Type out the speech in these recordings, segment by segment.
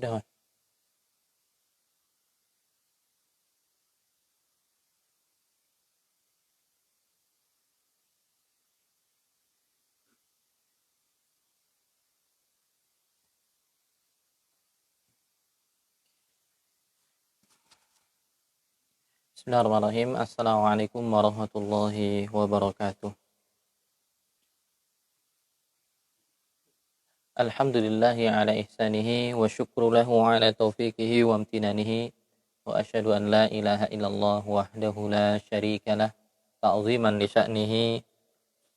Udah. Bismillahirrahmanirrahim. Assalamualaikum warahmatullahi wabarakatuh. Alhamdulillahi ala ihsanihi wa syukru lahu ala taufiqihi wa amtinanihi wa asyhadu an la ilaha illallah wahdahu la syarika lah ta'ziman li sya'nihi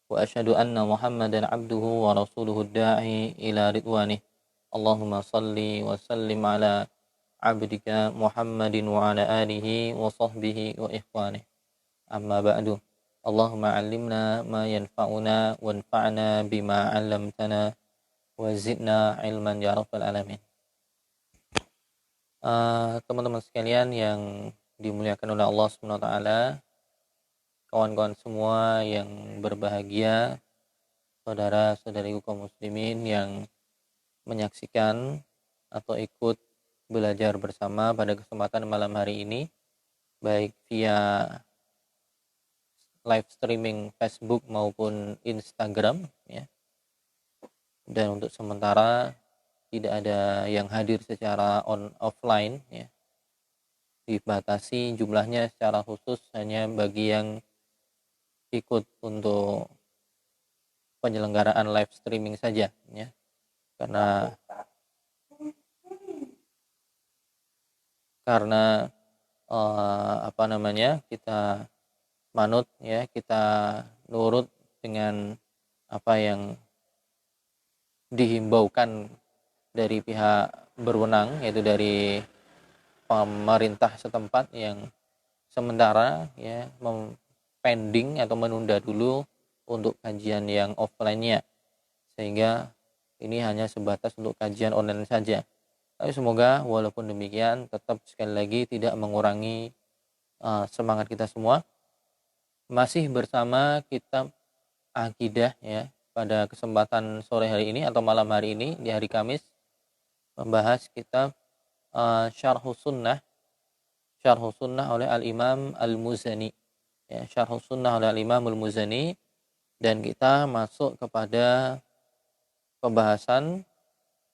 wa asyhadu anna Muhammadan abduhu wa rasuluhu da'i ila ridwanih. Allahumma salli wa sallim ala abdika Muhammadin wa ala alihi wa sahbihi wa ikhwanih. Amma ba'du. Allahumma 'allimna ma yanfa'una wanfa'na bima 'allamtana wa zidna ilman ya rabbal alamin. Teman-teman sekalian yang dimuliakan oleh Allah Subhanahu wa taala, kawan-kawan semua yang berbahagia, saudara-saudariku kaum muslimin yang menyaksikan atau ikut belajar bersama pada kesempatan malam hari ini, baik via live streaming Facebook maupun Instagram ya. Dan untuk sementara tidak ada yang hadir secara offline ya. Dibatasi jumlahnya secara khusus hanya bagi yang ikut untuk penyelenggaraan live streaming saja ya. Karena kita manut ya, kita nurut dengan apa yang dihimbaukan dari pihak berwenang, yaitu dari pemerintah setempat yang sementara ya pending atau menunda dulu untuk kajian yang offline-nya, sehingga ini hanya sebatas untuk kajian online saja. Tapi semoga walaupun demikian tetap sekali lagi tidak mengurangi semangat kita semua masih bersama kitab akidah ya. Pada kesempatan sore hari ini atau malam hari ini di hari Kamis membahas kitab Syarhus Sunnah oleh Al-Imam Al-Muzani ya, Syarhus Sunnah oleh Al-Imam Al-Muzani, dan kita masuk kepada pembahasan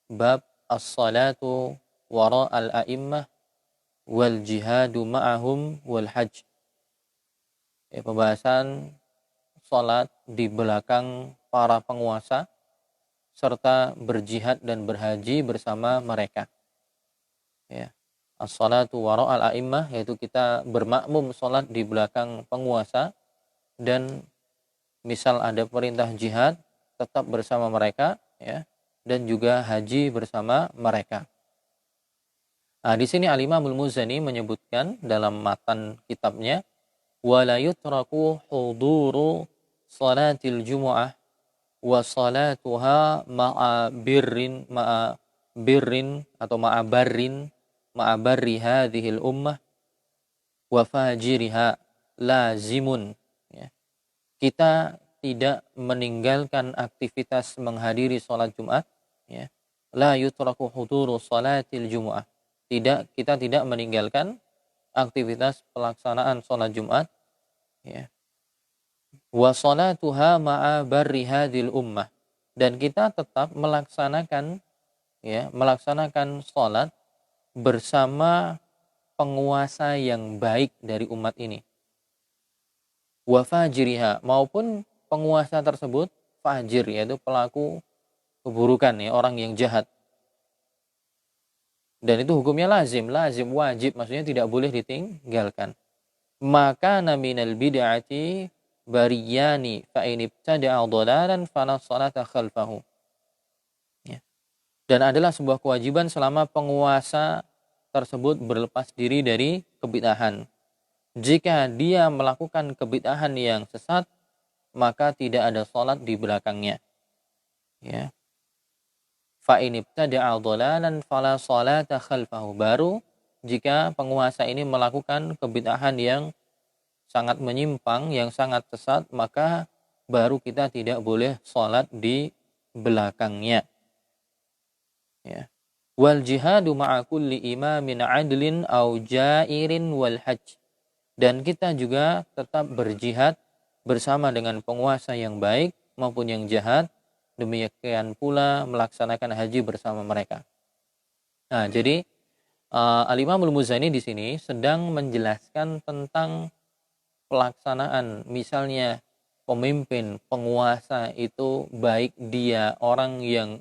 bab as-salatu wara al-a'immah wal jihadu ma'ahum wal hajj ya, pembahasan salat di belakang para penguasa serta berjihad dan berhaji bersama mereka. Ya. As-salatu wara'al a'immah, yaitu kita bermakmum salat di belakang penguasa, dan misal ada perintah jihad tetap bersama mereka ya, dan juga haji bersama mereka. Nah, di sini Al-Imam Al-Muzani menyebutkan dalam matan kitabnya, wala yutraku huduru salatil jumu'ah wa salatuha ma'a birrin atau ma'a barri hadhil ummah wa fajiriha lazimun ya. Kita tidak meninggalkan aktivitas menghadiri salat Jumat ya. La yutraku huduru salatil jumu'ah. Kita tidak meninggalkan aktivitas pelaksanaan salat Jumat ya. Wa salatuha ma'a barri hadhil ummah, dan kita tetap melaksanakan salat bersama penguasa yang baik dari umat ini. Wa fajiriha, maupun penguasa tersebut fajir, yaitu pelaku keburukan ya, orang yang jahat. Dan itu hukumnya lazim, wajib, maksudnya tidak boleh ditinggalkan. Maka minal bid'ati bariyani fa in ibtada'a dhalalan fala salata khalfahu. Ya. Dan adalah sebuah kewajiban selama penguasa tersebut berlepas diri dari kebid'ahan. Jika dia melakukan kebid'ahan yang sesat, maka tidak ada salat di belakangnya. Ya. Fa in ibtada'a dhalalan fala salata khalfahu. Baru jika penguasa ini melakukan kebid'ahan yang sangat menyimpang, yang sangat sesat, maka baru kita tidak boleh sholat di belakangnya. Ya. wal jihadu ma'a kulli imamin adlin au jairin wal hajj. Dan kita juga tetap berjihad bersama dengan penguasa yang baik maupun yang jahat, demikian pula melaksanakan haji bersama mereka. Nah, jadi Al-Imam Al-Muzani di sini sedang menjelaskan tentang pelaksanaan, misalnya pemimpin, penguasa itu baik dia orang yang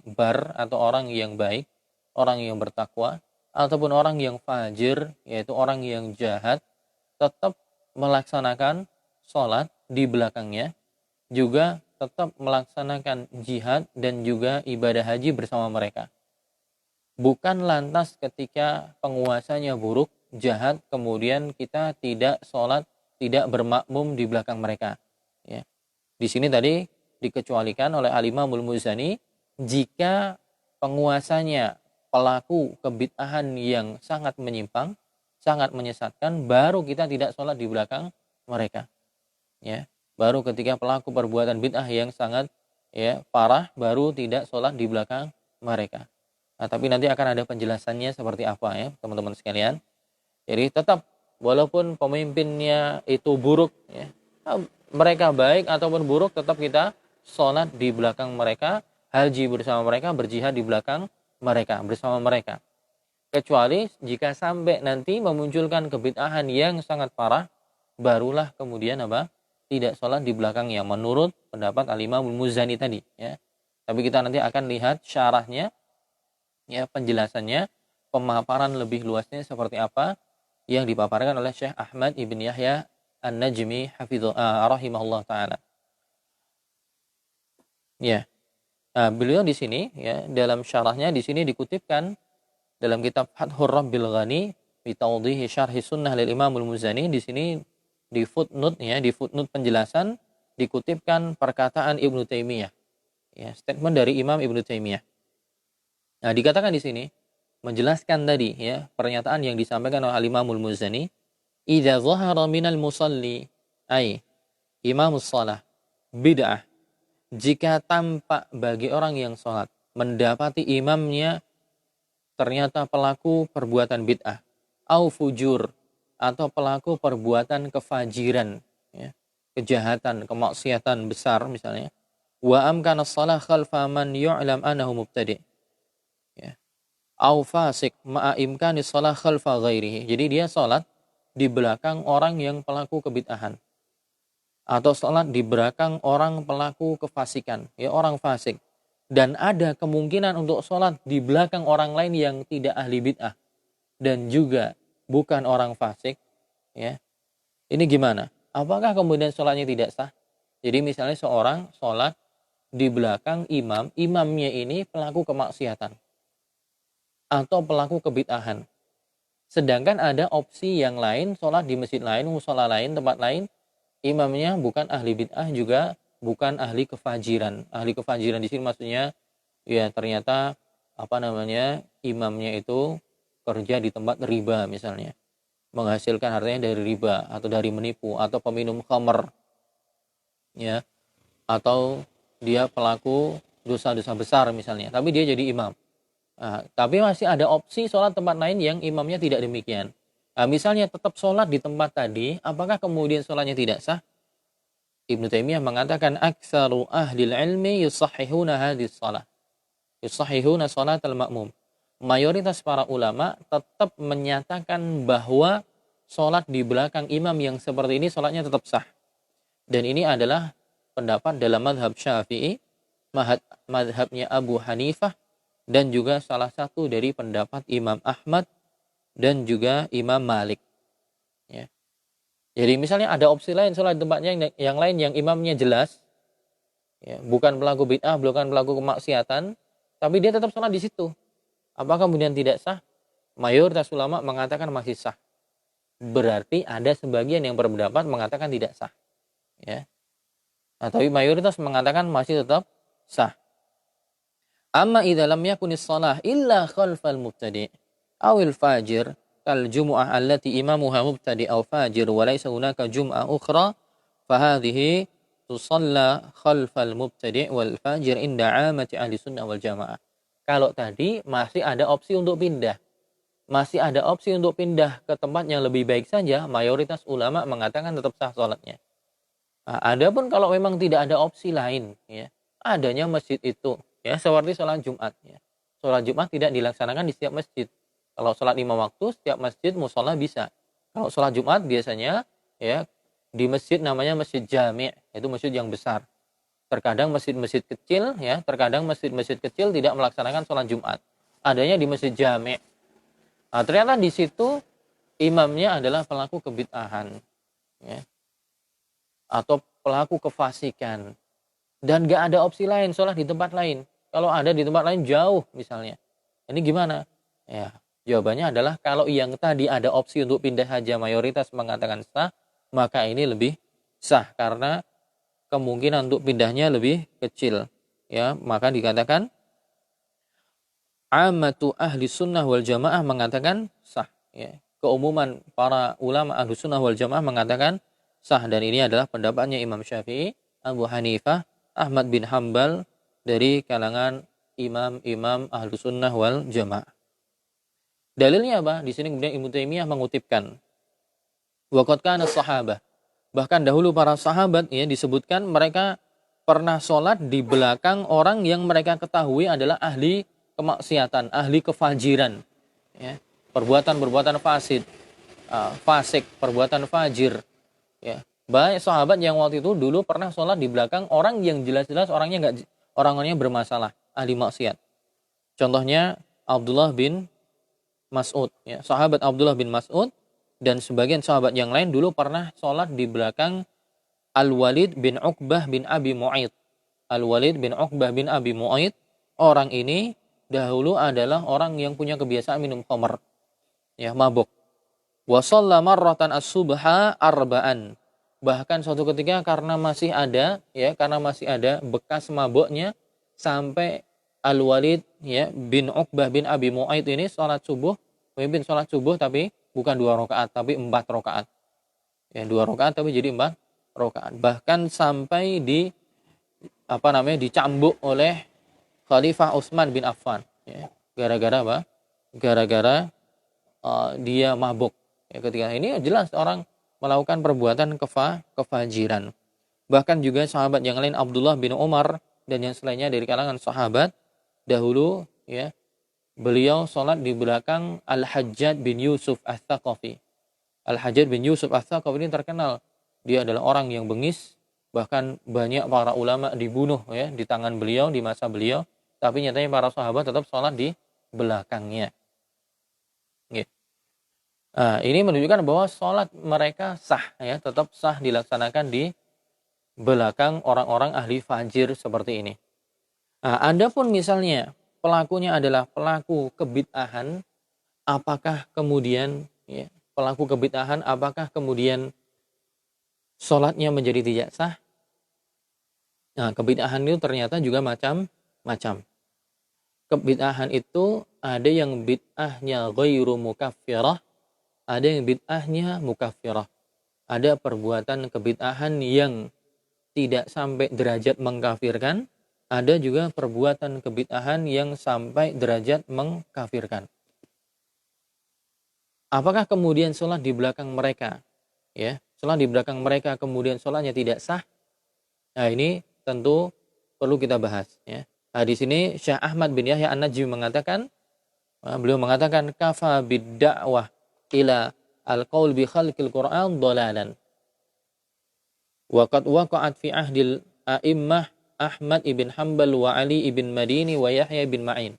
atau orang yang baik, orang yang bertakwa, ataupun orang yang fajir, yaitu orang yang jahat, tetap melaksanakan sholat di belakangnya, juga tetap melaksanakan jihad dan juga ibadah haji bersama mereka. Bukan lantas ketika penguasanya buruk, jahat, kemudian kita tidak sholat, tidak bermakmum di belakang mereka. Ya. Di sini tadi dikecualikan oleh Al-Imam Al-Muzani jika penguasanya pelaku kebid'ahan yang sangat menyimpang, sangat menyesatkan, baru kita tidak sholat di belakang mereka. Ya. Baru ketika pelaku perbuatan bid'ah yang sangat parah, baru tidak sholat di belakang mereka. Nah, tapi nanti akan ada penjelasannya seperti apa ya teman-teman sekalian. Jadi tetap walaupun pemimpinnya itu buruk ya, mereka baik ataupun buruk, tetap kita sholat di belakang mereka, haji bersama mereka, berjihad di belakang mereka, bersama mereka. Kecuali jika sampai nanti memunculkan kebid'ahan yang sangat parah, barulah kemudian tidak sholat di belakangnya menurut pendapat Al-Imam Al-Muzani tadi ya. Tapi kita nanti akan lihat syarahnya ya, penjelasannya, pemaparan lebih luasnya seperti apa yang dipaparkan oleh Syekh Ahmad Ibn Yahya An-Najmi rahimahullah taala. Ya. Nah, beliau di sini ya dalam syarahnya di sini dikutipkan dalam kitab Fathur Rabbil Ghani fi Tawdhihi Syarhi Sunnah lil Imam Al-Muzani, di sini di footnote penjelasan dikutipkan perkataan Ibnu Taimiyah. Ya, statement dari Imam Ibnu Taimiyah. Nah, dikatakan di sini menjelaskan tadi ya pernyataan yang disampaikan oleh Al-Imam Al-Muzani, idza dhahara minal musalli ay imamus shalah bid'ah, jika tampak bagi orang yang sholat mendapati imamnya ternyata pelaku perbuatan bid'ah, au fujur, atau pelaku perbuatan kefajiran ya, kejahatan, kemaksiatan besar misalnya, wa amkana shalah khalfa man yu'lam annahu mubtadi', au fasik ma'a imkani shalah khalfa ghairihi. Jadi dia salat di belakang orang yang pelaku kebid'ahan, atau salat di belakang orang pelaku kefasikan, ya orang fasik, dan ada kemungkinan untuk salat di belakang orang lain yang tidak ahli bid'ah dan juga bukan orang fasik, ya. Ini gimana? Apakah kemudian salatnya tidak sah? Jadi misalnya seorang salat di belakang imamnya ini pelaku kemaksiatan atau pelaku kebid'ahan. Sedangkan ada opsi yang lain, sholat di masjid lain, mushola lain, tempat lain, imamnya bukan ahli bid'ah, juga bukan ahli kefajiran. Ahli kefajiran di sini maksudnya ya ternyata imamnya itu kerja di tempat riba misalnya, menghasilkan hartanya dari riba atau dari menipu, atau peminum khamr ya, atau dia pelaku dosa-dosa besar misalnya, tapi dia jadi imam. Nah, tapi masih ada opsi sholat tempat lain yang imamnya tidak demikian. Nah, misalnya tetap sholat di tempat tadi, apakah kemudian sholatnya tidak sah? Ibnu Taimiyah mengatakan aktsaru ahlil ilmi yusahhihuna hadhihi shalah. Yusahhihuna shalatal ma'mum. Mayoritas para ulama tetap menyatakan bahwa sholat di belakang imam yang seperti ini sholatnya tetap sah. Dan ini adalah pendapat dalam mazhab Syafi'i, mazhabnya Abu Hanifah, dan juga salah satu dari pendapat Imam Ahmad dan juga Imam Malik. Ya. Jadi misalnya ada opsi lain, sholat di tempatnya yang lain yang imamnya jelas, ya, bukan pelaku bid'ah, bukan pelaku kemaksiatan, tapi dia tetap sholat di situ. Apakah kemudian tidak sah? Mayoritas ulama mengatakan masih sah. Berarti ada sebagian yang berpendapat mengatakan tidak sah. Ya. Nah, tapi mayoritas mengatakan masih tetap sah. Amma idza lam yakunis shalah illa khalfal mubtadi' awil fajir kal jumu'ah allati imamuha mubtadi' aw fajir wa laysa hunaka jum'ah ukhra fa hadhihi tusalla khalfal mubtadi' wal fajir inda 'amati ahli sunnah wal jamaah. Kalau tadi masih ada opsi untuk pindah. Masih ada opsi untuk pindah ke tempat yang lebih baik saja, mayoritas ulama mengatakan tetap sah sholatnya. Nah, adapun kalau memang tidak ada opsi lain, ya, adanya masjid itu, ya, seperti sholat Jumat. Ya. Sholat Jumat tidak dilaksanakan di setiap masjid. Kalau sholat 5 waktu, setiap masjid musola bisa. Kalau sholat Jumat biasanya, ya, di masjid namanya masjid jami', itu masjid yang besar. Terkadang masjid-masjid kecil, ya, terkadang masjid-masjid kecil tidak melaksanakan sholat Jumat. Adanya di masjid jami'. Nah, ternyata di situ imamnya adalah pelaku kebid'ahan, ya, atau pelaku kefasikan, dan gak ada opsi lain sholat di tempat lain. Kalau ada di tempat lain jauh misalnya, ini gimana? Ya, jawabannya adalah kalau yang tadi ada opsi untuk pindah saja mayoritas mengatakan sah, maka ini lebih sah karena kemungkinan untuk pindahnya lebih kecil. Ya, maka dikatakan amatu ahli sunnah wal jamaah mengatakan sah. Ya. Keumuman para ulama ahli sunnah wal jamaah mengatakan sah, dan ini adalah pendapatnya Imam Syafi'i, Abu Hanifah, Ahmad bin Hambal dari kalangan imam-imam ahli sunnah wal jamaah. Dalilnya apa? Di sini kemudian Ibnu Taimiyah mengutipkan waqad kana sahabah, bahkan dahulu para sahabat, ya, disebutkan mereka pernah sholat di belakang orang yang mereka ketahui adalah ahli kemaksiatan, ahli kefajiran, ya, perbuatan-perbuatan fasik, perbuatan fajir, ya. Banyak sahabat yang waktu itu dulu pernah sholat di belakang orang yang jelas-jelas orangnya bermasalah, ahli maksiat. Contohnya Abdullah bin Mas'ud, ya, sahabat Abdullah bin Mas'ud dan sebagian sahabat yang lain dulu pernah sholat di belakang Al-Walid bin Uqbah bin Abi Mu'aid. Al-Walid bin Uqbah bin Abi Mu'aid, orang ini dahulu adalah orang yang punya kebiasaan minum khamr, ya, mabuk. Wa shalla marratan as-subha arba'an. Bahkan suatu ketika karena masih ada bekas mabuknya, sampai Al-Walid, ya, bin Uqbah bin Abi Mu'aid ini memimpin sholat subuh tapi bukan 2 rakaat tapi 4 rakaat. Ya, 2 rakaat tapi jadi 4 rakaat. Bahkan sampai dicambuk oleh Khalifah Utsman bin Affan, ya. Gara-gara apa? Gara-gara dia mabuk. Ya, ketika ini jelas orang melakukan perbuatan kefajiran. Bahkan juga sahabat yang lain Abdullah bin Umar dan yang selainnya dari kalangan sahabat dahulu, ya, beliau sholat di belakang Al-Hajjaj bin Yusuf Ats-Tsaqafi. Al-Hajjaj bin Yusuf Ats-Tsaqafi ini terkenal, dia adalah orang yang bengis, bahkan banyak para ulama dibunuh, ya, di tangan beliau di masa beliau, tapi nyatanya para sahabat tetap sholat di belakangnya. Nah, ini menunjukkan bahwa sholat mereka sah, ya, tetap sah dilaksanakan di belakang orang-orang ahli fajir seperti ini. Nah, adapun misalnya pelakunya adalah pelaku kebid'ahan, apakah kemudian, ya, pelaku kebid'ahan apakah kemudian sholatnya menjadi tidak sah? Nah, kebid'ahan itu ternyata juga macam-macam. Kebid'ahan itu ada yang bid'ahnya ghairu mukaffirah, ada yang bid'ahnya mukaffirah. Ada perbuatan kebid'ahan yang tidak sampai derajat mengkafirkan, ada juga perbuatan kebid'ahan yang sampai derajat mengkafirkan. Apakah kemudian sholat di belakang mereka, ya, sholat di belakang mereka kemudian sholatnya tidak sah? Nah, ini tentu perlu kita bahas, ya. Nah, di sini Syekh Ahmad bin Yahya An-Najmi mengatakan, beliau mengatakan kafa bid-da'wah ila al-qaul bi khalqil Qur'an dhalalan. Wa qad waqa'at fi ahdil a'immah Ahmad ibn Hanbal wa Ali ibn Madini wa Yahya ibn Ma'in.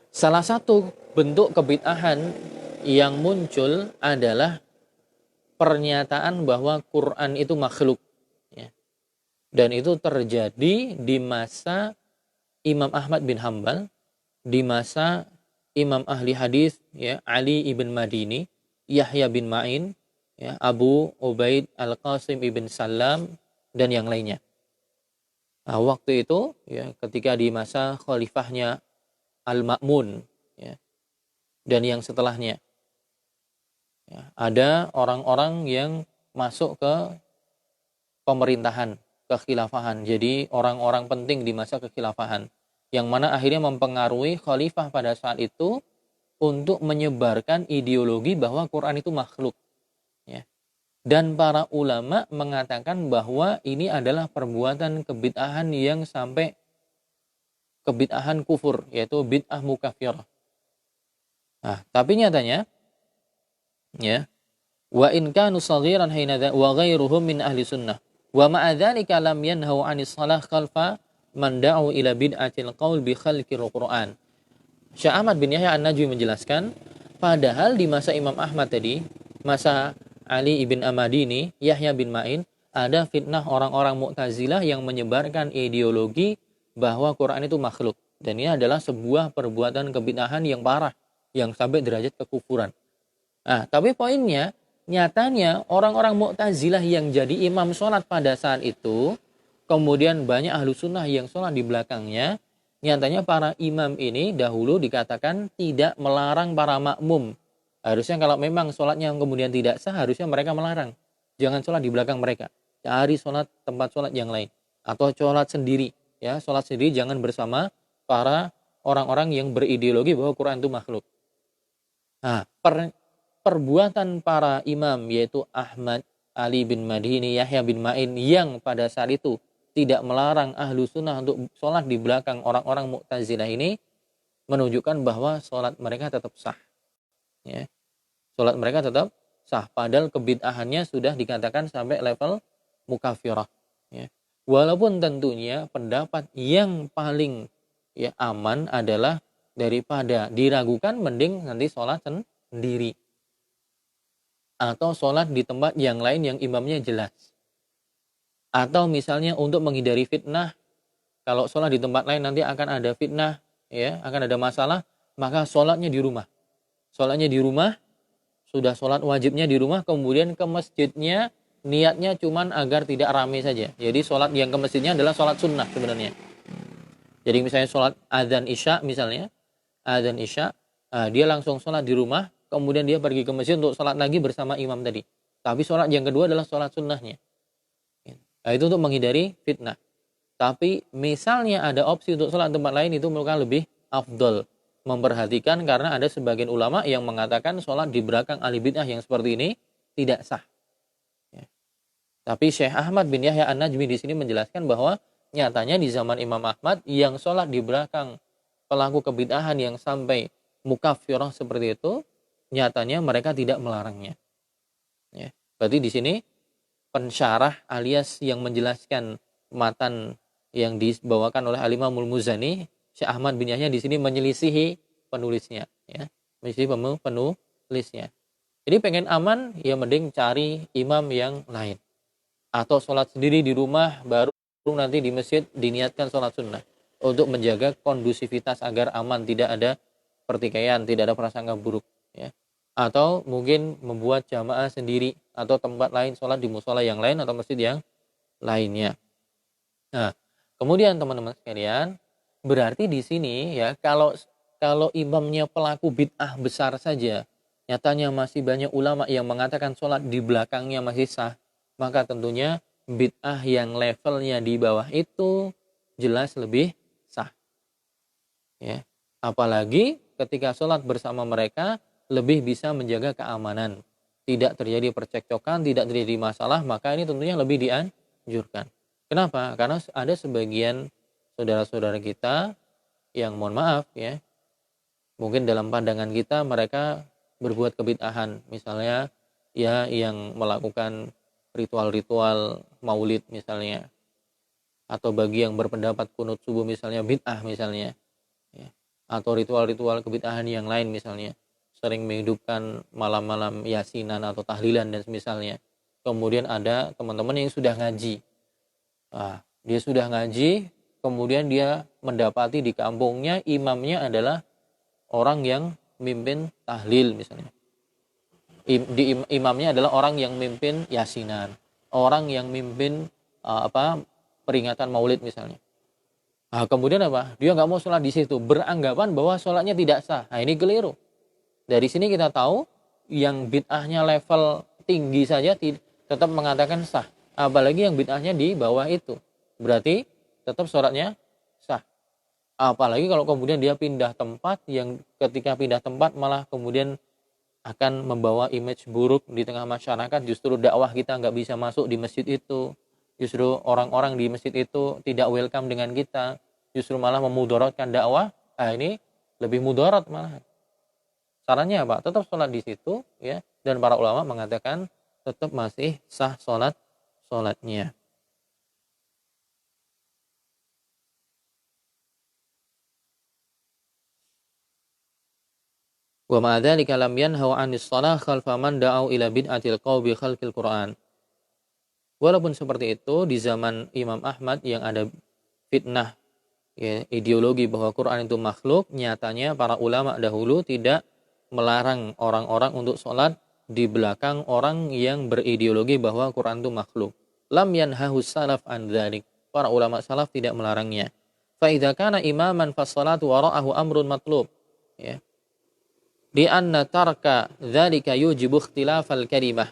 Salah satu bentuk kebid'ahan yang muncul adalah pernyataan bahwa Quran itu makhluk, ya. Dan itu terjadi di masa Imam Ahmad bin Hanbal, di masa Imam ahli hadis, ya, Ali ibn Madini, Yahya bin Ma'in, ya, Abu Ubaid Al-Qasim ibn Salam dan yang lainnya. Nah, waktu itu, ya, ketika di masa khalifahnya Al-Ma'mun, ya, dan yang setelahnya, ya, ada orang-orang yang masuk ke pemerintahan, kekhilafahan. Jadi orang-orang penting di masa kekhilafahan. yang mana akhirnya mempengaruhi khalifah pada saat itu untuk menyebarkan ideologi bahwa Quran itu makhluk. Ya. Dan para ulama mengatakan bahwa ini adalah perbuatan kebid'ahan yang sampai kebid'ahan kufur, yaitu bid'ah mukaffirah. Nah, tapi nyatanya, ya, wa in kanu saghiran hina wa ghairuhum min ahli sunnah wa ma'a dzalika lam yanhau 'anis shalah khalfa man da'u ila bid'atil qaul bi khalqil Qur'an. Syekh Ahmad bin Yahya An-Najmi menjelaskan, padahal di masa Imam Ahmad tadi, masa Ali ibn Amadini, Yahya bin Ma'in, ada fitnah orang-orang Mu'tazilah yang menyebarkan ideologi bahwa Quran itu makhluk. Dan ini adalah sebuah perbuatan kebid'ahan yang parah, yang sampai derajat kekufuran. Nah, tapi poinnya, nyatanya orang-orang Mu'tazilah yang jadi imam sholat pada saat itu, kemudian banyak ahlu sunnah yang sholat di belakangnya, nyatanya para imam ini dahulu dikatakan tidak melarang para makmum. Harusnya kalau memang sholatnya kemudian tidak sah, harusnya mereka melarang. Jangan sholat di belakang mereka. Cari sholat tempat sholat yang lain. Atau sholat sendiri. Ya, sholat sendiri jangan bersama para orang-orang yang berideologi bahwa Quran itu makhluk. Nah, perbuatan para imam yaitu Ahmad, Ali bin Madini, Yahya bin Ma'in yang pada saat itu tidak melarang ahlu sunnah untuk sholat di belakang orang-orang Mu'tazilah ini menunjukkan bahwa sholat mereka tetap sah. Ya. Sholat mereka tetap sah. Padahal kebid'ahannya sudah dikatakan sampai level mukaffirah. Ya. Walaupun tentunya pendapat yang paling aman adalah daripada diragukan mending nanti sholat sendiri. Atau sholat di tempat yang lain yang imamnya jelas. Atau misalnya untuk menghindari fitnah, kalau sholat di tempat lain nanti akan ada fitnah, ya, akan ada masalah, maka sholatnya di rumah. Sholatnya di rumah, sudah sholat wajibnya di rumah, kemudian ke masjidnya, niatnya cuman agar tidak ramai saja. Jadi sholat yang ke masjidnya adalah sholat sunnah sebenarnya. Jadi misalnya sholat adzan isya misalnya, adzan isya, dia langsung sholat di rumah, kemudian dia pergi ke masjid untuk sholat lagi bersama imam tadi. Tapi sholat yang kedua adalah sholat sunnahnya. Nah, itu untuk menghindari fitnah. Tapi misalnya ada opsi untuk sholat tempat lain, itu merupakan lebih afdol. Memperhatikan karena ada sebagian ulama yang mengatakan sholat di belakang ahli bid'ah yang seperti ini tidak sah. Ya. Tapi Syekh Ahmad bin Yahya An-Najmi di sini menjelaskan bahwa nyatanya di zaman Imam Ahmad yang sholat di belakang pelaku kebid'ahan yang sampai mukaffirah seperti itu, nyatanya mereka tidak melarangnya. Ya. Berarti di sini pensyarah alias yang menjelaskan matan yang dibawakan oleh Al-Imamul Muzani, Syekh Ahmad bin Yahya di sini menyelisihi penulisnya, ya, menyelisihi penulisnya. Jadi pengen aman, ya mending cari imam yang lain, atau sholat sendiri di rumah, baru nanti di masjid diniatkan sholat sunnah untuk menjaga kondusivitas agar aman, tidak ada pertikaian, tidak ada prasangka buruk, ya. Atau mungkin membuat jamaah sendiri atau tempat lain sholat di musola yang lain atau masjid yang lainnya. Nah, kemudian teman-teman sekalian, berarti di sini ya kalau imamnya pelaku bid'ah besar saja, nyatanya masih banyak ulama yang mengatakan sholat di belakangnya masih sah, maka tentunya bid'ah yang levelnya di bawah itu jelas lebih sah. Ya, apalagi ketika sholat bersama mereka lebih bisa menjaga keamanan, tidak terjadi percekcokan, tidak terjadi masalah, maka ini tentunya lebih dianjurkan. Kenapa? Karena ada sebagian saudara-saudara kita yang mohon maaf ya, mungkin dalam pandangan kita mereka berbuat kebid'ahan, misalnya ya yang melakukan ritual-ritual maulid misalnya, atau bagi yang berpendapat kunut subuh misalnya bid'ah misalnya, ya. Atau ritual-ritual kebid'ahan yang lain misalnya, sering menghidupkan malam-malam yasinan atau tahlilan dan semisalnya. Kemudian ada teman-teman yang sudah ngaji. Nah, dia sudah ngaji, kemudian dia mendapati di kampungnya imamnya adalah orang yang mimpin tahlil misalnya. Imamnya adalah orang yang mimpin yasinan, orang yang mimpin peringatan maulid misalnya. Nah, kemudian apa? Dia nggak mau sholat di situ, beranggapan bahwa sholatnya tidak sah. Nah, ini keliru. Dari sini kita tahu yang bid'ahnya level tinggi saja tetap mengatakan sah. Apalagi yang bid'ahnya di bawah itu. Berarti tetap sholatnya sah. Apalagi kalau kemudian dia pindah tempat, yang ketika pindah tempat malah kemudian akan membawa image buruk di tengah masyarakat, justru dakwah kita nggak bisa masuk di masjid itu, justru orang-orang di masjid itu tidak welcome dengan kita, justru malah memudaratkan dakwah. Ini lebih mudarat malah. Sarannya apa? Tetap sholat di situ, ya. Dan para ulama mengatakan tetap masih sah sholatnya. Wa ma dzalika lam yanhau 'anis shalah khalfa man da'au ila bid'atil qawbi khalqil Qur'an. Walaupun seperti itu, di zaman Imam Ahmad yang ada fitnah, ya, ideologi bahwa Quran itu makhluk, nyatanya para ulama dahulu tidak melarang orang-orang untuk sholat di belakang orang yang berideologi bahwa Quran itu makhluk. Lam yanhahu salaf an dzalik. Para ulama salaf tidak melarangnya. Fa idza kana imaman fas salatu wara'ahu amrun matlub. Ya. Di anna tarka dzalika yujibu ikhtilafal kalimah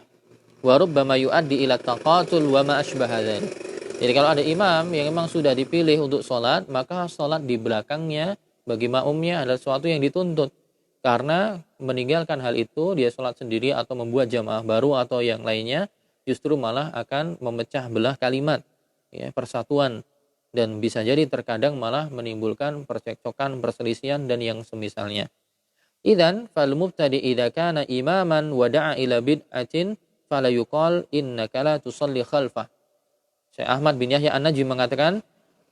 wa rubbama yuaddi ila taqatul wa ma asbaha dzalik. Jadi kalau ada imam yang memang sudah dipilih untuk sholat, maka sholat di belakangnya bagi makmumnya adalah sesuatu yang dituntut. Karena meninggalkan hal itu, dia sholat sendiri atau membuat jamaah baru atau yang lainnya, justru malah akan memecah belah kalimat, ya, persatuan. Dan bisa jadi terkadang malah menimbulkan percekcokan, perselisihan, dan yang semisalnya. Idzan fal mubtadi idza kana imaman wa da'a ila bid'atin fala yuqal innaka la tusalli khalfah. Syekh Ahmad bin Yahya An-Najmi mengatakan,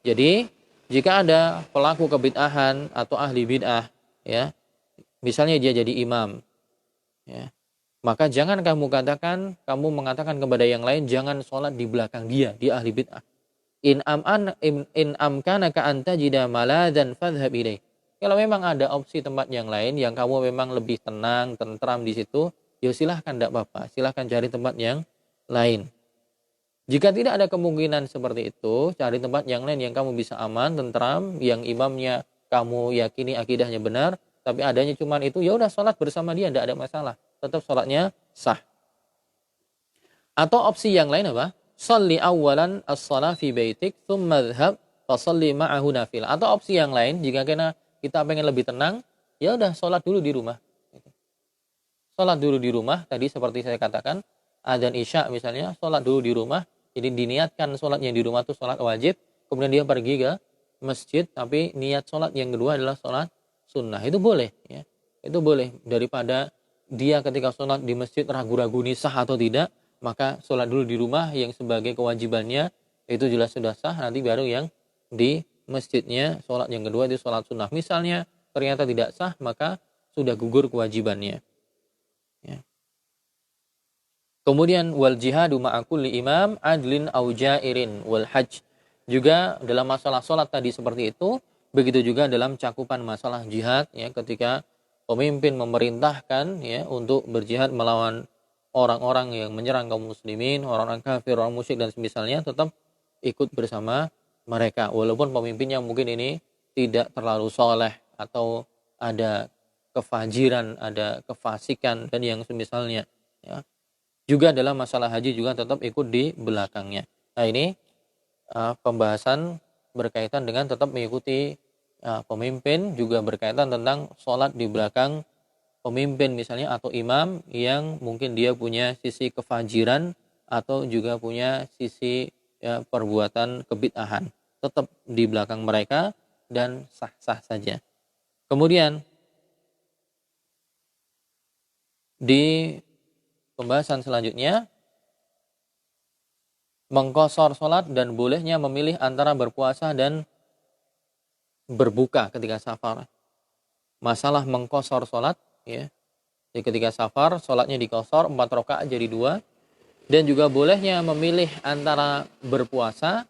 jadi jika ada pelaku kebid'ahan atau ahli bid'ah, ya, misalnya dia jadi imam, ya, maka jangan kamu mengatakan kepada yang lain jangan sholat di belakang dia, ahli bid'ah. In amkana ka anta jida maladan fadhhab ilaih. Kalau memang ada opsi tempat yang lain yang kamu memang lebih tenang, tentram di situ, ya silahkan, tidak apa-apa, silahkan cari tempat yang lain. Jika tidak ada kemungkinan seperti itu, cari tempat yang lain yang kamu bisa aman, tentram, yang imamnya kamu yakini akidahnya benar, tapi adanya cuma itu, ya udah sholat bersama dia, tidak ada masalah, tetap sholatnya sah. Atau opsi yang lain apa? Shalli awwalan as-shalah fi baitik, tsumma dhhab fasalli ma'ahu nafil. Atau opsi yang lain, jika kita pengen lebih tenang, ya udah sholat dulu di rumah. Sholat dulu di rumah, tadi seperti saya katakan, adzan isya misalnya, sholat dulu di rumah. Jadi diniatkan sholat yang di rumah itu sholat wajib, kemudian dia pergi ke masjid, tapi niat sholat yang kedua adalah sholat sunnah. Itu boleh, ya. Itu boleh. Daripada dia ketika sholat di masjid ragu-ragu ini sah atau tidak, maka sholat dulu di rumah yang sebagai kewajibannya itu jelas sudah sah, nanti baru yang di masjidnya sholat yang kedua itu sholat sunnah. Misalnya ternyata tidak sah, maka sudah gugur kewajibannya. Ya. Kemudian wal jihadu ma'a kulli imam adlin au jairin wal hajj. Juga dalam masalah sholat tadi seperti itu, begitu juga dalam cakupan masalah jihad, ya, ketika pemimpin memerintahkan, ya, untuk berjihad melawan orang-orang yang menyerang kaum muslimin, orang-orang kafir, orang musyrik dan semisalnya, tetap ikut bersama mereka walaupun pemimpinnya mungkin ini tidak terlalu soleh atau ada kefajiran, ada kefasikan dan yang semisalnya, ya. Juga dalam masalah haji juga tetap ikut di belakangnya. Nah ini pembahasan berkaitan dengan tetap mengikuti pemimpin, juga berkaitan tentang sholat di belakang pemimpin misalnya atau imam yang mungkin dia punya sisi kefajiran atau juga punya sisi, ya, perbuatan kebid'ahan. Tetap di belakang mereka dan sah-sah saja. Kemudian di pembahasan selanjutnya, mengqashar sholat dan bolehnya memilih antara berpuasa dan berbuka ketika safar. Masalah mengqashar sholat, ya. Jadi ketika safar, sholatnya diqashar 4 rakaat jadi 2. Dan juga bolehnya memilih antara berpuasa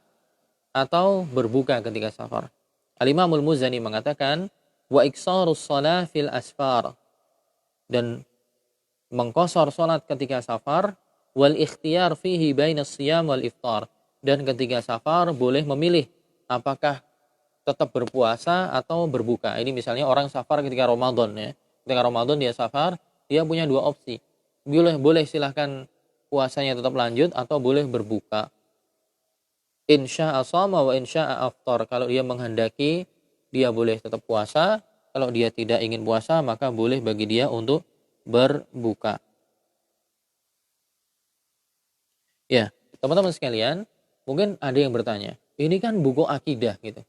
atau berbuka ketika safar. Al-Imamul Muzani mengatakan, wa iksarus shalah fil asfar. Dan mengqashar salat ketika safar, wal ikhtiyar fihi bainas shiyam wal iftar. Dan ketika safar boleh memilih apakah tetap berpuasa atau berbuka. Ini misalnya orang safar ketika Ramadan, ya. Ketika Ramadan dia safar, dia punya 2 opsi. Boleh silahkan puasanya tetap lanjut atau boleh berbuka. Insya'a shoma wa insya'a aftar. Kalau dia menghendaki dia boleh tetap puasa. Kalau dia tidak ingin puasa, maka boleh bagi dia untuk berbuka. Ya, teman-teman sekalian, mungkin ada yang bertanya, ini kan buku akidah gitu.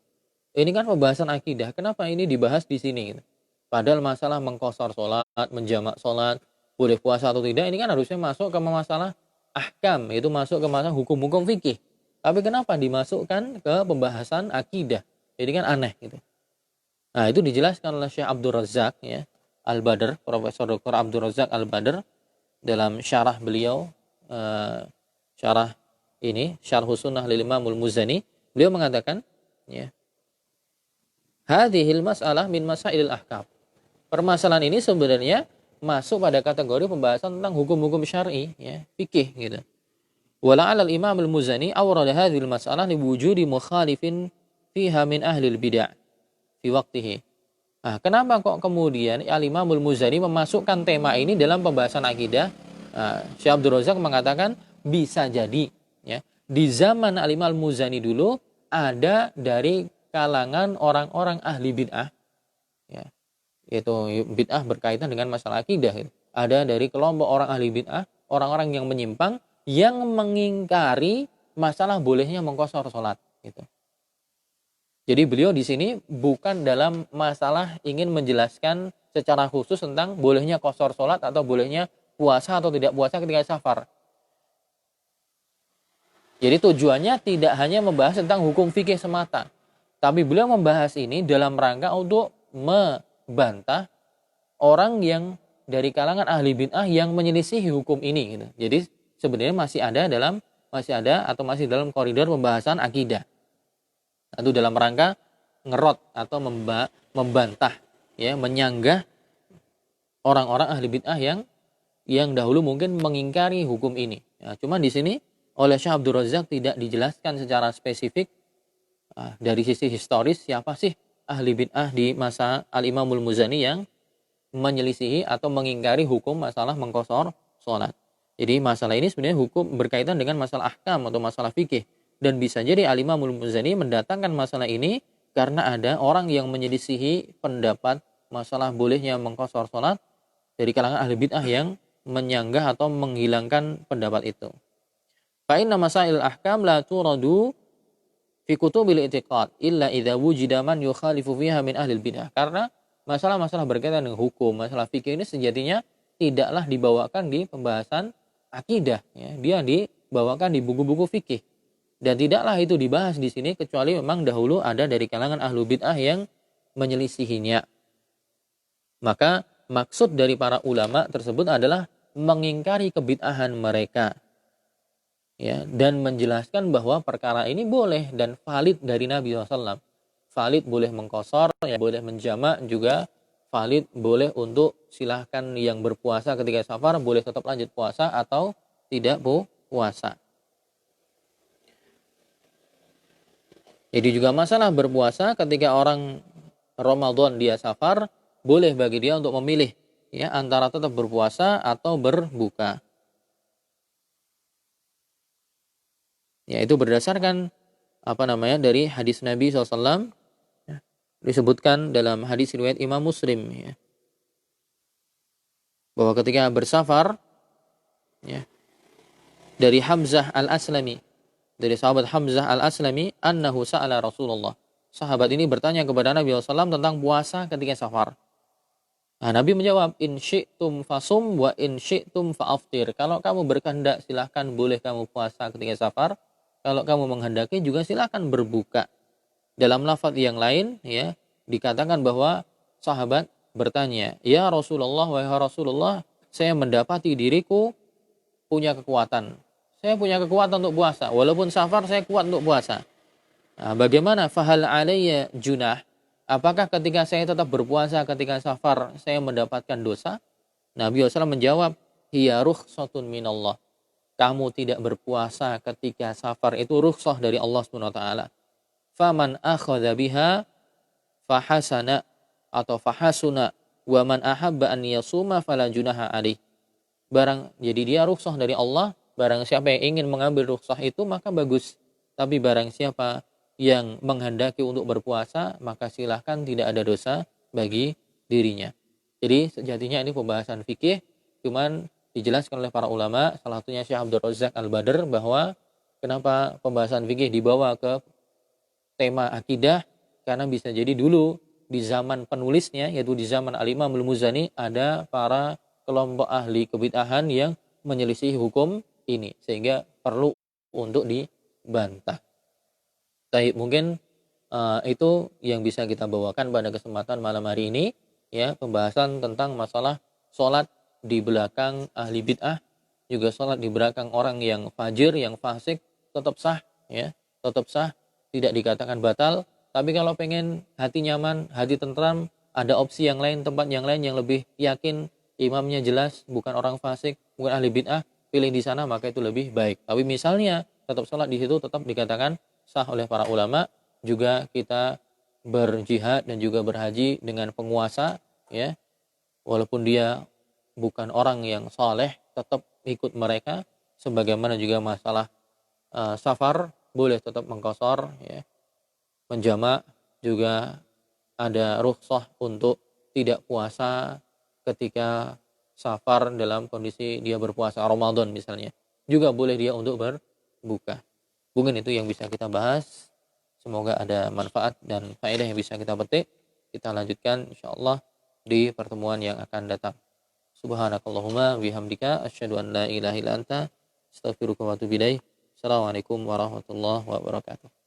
Ini kan pembahasan akidah, kenapa ini dibahas di sini gitu? Padahal masalah mengqashar sholat, menjamak sholat, boleh puasa atau tidak, ini kan harusnya masuk ke masalah ahkam, itu masuk ke masalah hukum-hukum fikih. Tapi kenapa dimasukkan ke pembahasan akidah? Jadi kan aneh gitu. Nah, itu dijelaskan oleh Syekh Abdul Razak ya, Al-Badr, Profesor Dr. Abdul Razak Al-Badr dalam syarah beliau, syarah ini, Syarh Sunnah lil Imamul Muzani, beliau mengatakan ya, hadhil mas'alah min masailil ahkam. Permasalahan ini sebenarnya masuk pada kategori pembahasan tentang hukum-hukum syar'i ya, fikih gitu. Wala 'alal Imam Al-Muzani awrada hadhil mas'alah li wujudi mukhalifin fiha min ahlil bid'ah fi waqtihi. Nah, kenapa kok kemudian Al-Imamul Muzani memasukkan tema ini dalam pembahasan akidah? Nah, Syekh Abdul Razak mengatakan bisa jadi ya, di zaman Al-Imam Al-Muzani dulu ada dari kalangan orang-orang ahli bid'ah ya, yaitu bid'ah berkaitan dengan masalah akidah gitu. Ada dari kelompok orang ahli bid'ah, orang-orang yang menyimpang yang mengingkari masalah bolehnya mengqashar salat gitu. Jadi beliau di sini bukan dalam masalah ingin menjelaskan secara khusus tentang bolehnya qashar salat atau bolehnya puasa atau tidak puasa ketika safar. Jadi tujuannya tidak hanya membahas tentang hukum fikih semata, tapi beliau membahas ini dalam rangka untuk membantah orang yang dari kalangan ahli bid'ah yang menyelisihi hukum ini gitu. Jadi sebenarnya masih ada atau masih dalam koridor pembahasan akidah. Itu dalam rangka ngerot atau membantah ya, menyanggah orang-orang ahli bid'ah yang dahulu mungkin mengingkari hukum ini. Ya, cuma di sini oleh Syekh Abdul Razak tidak dijelaskan secara spesifik dari sisi historis siapa sih ahli bid'ah di masa Al-Imamul Muzani yang menyelisihi atau mengingkari hukum masalah mengqashar salat. Jadi masalah ini sebenarnya hukum berkaitan dengan masalah ahkam atau masalah fikih. Dan bisa jadi Al-Imamul Muzani mendatangkan masalah ini karena ada orang yang menyelisihi pendapat masalah bolehnya mengqashar salat dari kalangan ahli bid'ah yang menyanggah atau menghilangkan pendapat itu. Fa inna masail ahkam la turadu fi kutubil i'tiqad illa idza wujida man yukhalifu fiha min ahli bid'ah. Karena masalah-masalah berkaitan dengan hukum, masalah fikih ini sejatinya tidaklah dibawakan di pembahasan akidah ya. Dia dibawakan di buku-buku fikih. Dan tidaklah itu dibahas di sini kecuali memang dahulu ada dari kalangan ahlu bid'ah yang menyelisihinya. Maka maksud dari para ulama tersebut adalah mengingkari kebid'ahan mereka. Ya, dan menjelaskan bahwa perkara ini boleh dan valid dari Nabi SAW. Valid boleh mengqashar, ya, boleh menjamak juga. Valid boleh untuk silahkan yang berpuasa ketika safar boleh tetap lanjut puasa atau tidak puasa. Jadi juga masalah berpuasa ketika orang Ramadan dia safar, boleh bagi dia untuk memilih ya antara tetap berpuasa atau berbuka. Ya, itu berdasarkan dari hadis Nabi SAW ya, disebutkan dalam hadis riwayat Imam Muslim ya, bahwa ketika bersafar ya, dari Hamzah Al-Aslami, dari sahabat Hamzah Al-Aslami, annahu sa'ala Rasulullah. Sahabat ini bertanya kepada Nabi SAW tentang puasa ketika safar. Nah, Nabi menjawab, in syi'tum fasum wa in syi'tum fa'aftir. Kalau kamu berkehendak silahkan boleh kamu puasa ketika safar. Kalau kamu menghendaki juga silahkan berbuka. Dalam lafaz yang lain ya dikatakan bahwa sahabat bertanya, ya Rasulullah, wahai Rasulullah, saya mendapati diriku punya kekuatan. Saya punya kekuatan untuk puasa. Walaupun safar saya kuat untuk puasa. Nah, bagaimana? Fahal alayya junah? Apakah ketika saya tetap berpuasa ketika safar saya mendapatkan dosa? Nabi SAW menjawab, hiya rukhsatun minallah. Kamu tidak berpuasa ketika safar itu rukhsah dari Allah SWT. Faman akhadha biha fahasana atau fahasuna wa man ahabba an yasuma fala junaha alaih. Jadi dia rukhsah dari Allah. Barang siapa yang ingin mengambil rukhsah itu maka bagus. Tapi barang siapa yang menghendaki untuk berpuasa, maka silahkan, tidak ada dosa bagi dirinya. Jadi sejatinya ini pembahasan fikih, cuman dijelaskan oleh para ulama, salah satunya Syekh Abdul Razak Al-Badr, bahwa kenapa pembahasan fikih dibawa ke tema akidah, karena bisa jadi dulu di zaman penulisnya, yaitu di zaman Al-Imam Al-Muzani, ada para kelompok ahli kebid'ahan yang menyelisih hukum ini, sehingga perlu untuk dibantah. Baik, mungkin itu yang bisa kita bawakan pada kesempatan malam hari ini, ya, pembahasan tentang masalah sholat di belakang ahli bid'ah, juga sholat di belakang orang yang fajir, yang fasik, tetap sah, ya, tetap sah, tidak dikatakan batal. Tapi kalau pengen hati nyaman, hati tentram, ada opsi yang lain, tempat yang lain yang lebih yakin, imamnya jelas, bukan orang fasik, bukan ahli bid'ah, pilih di sana, maka itu lebih baik. Tapi misalnya tetap sholat di situ, tetap dikatakan sah oleh para ulama. Juga kita berjihad dan juga berhaji dengan penguasa, ya, walaupun dia bukan orang yang saleh, tetap ikut mereka. Sebagaimana juga masalah safar, boleh tetap mengqashar, ya, menjamak. Juga ada rukhsah untuk tidak puasa ketika safar dalam kondisi dia berpuasa Ramadan misalnya, juga boleh dia untuk berbuka. Mungkin itu yang bisa kita bahas. Semoga ada manfaat dan faedah yang bisa kita petik. Kita lanjutkan insyaallah di pertemuan yang akan datang. Subhanakallahumma bihamdika asyhadu an la ilaha illa anta astaghfiruka wa atubu ilaik. Assalamualaikum warahmatullahi wabarakatuh.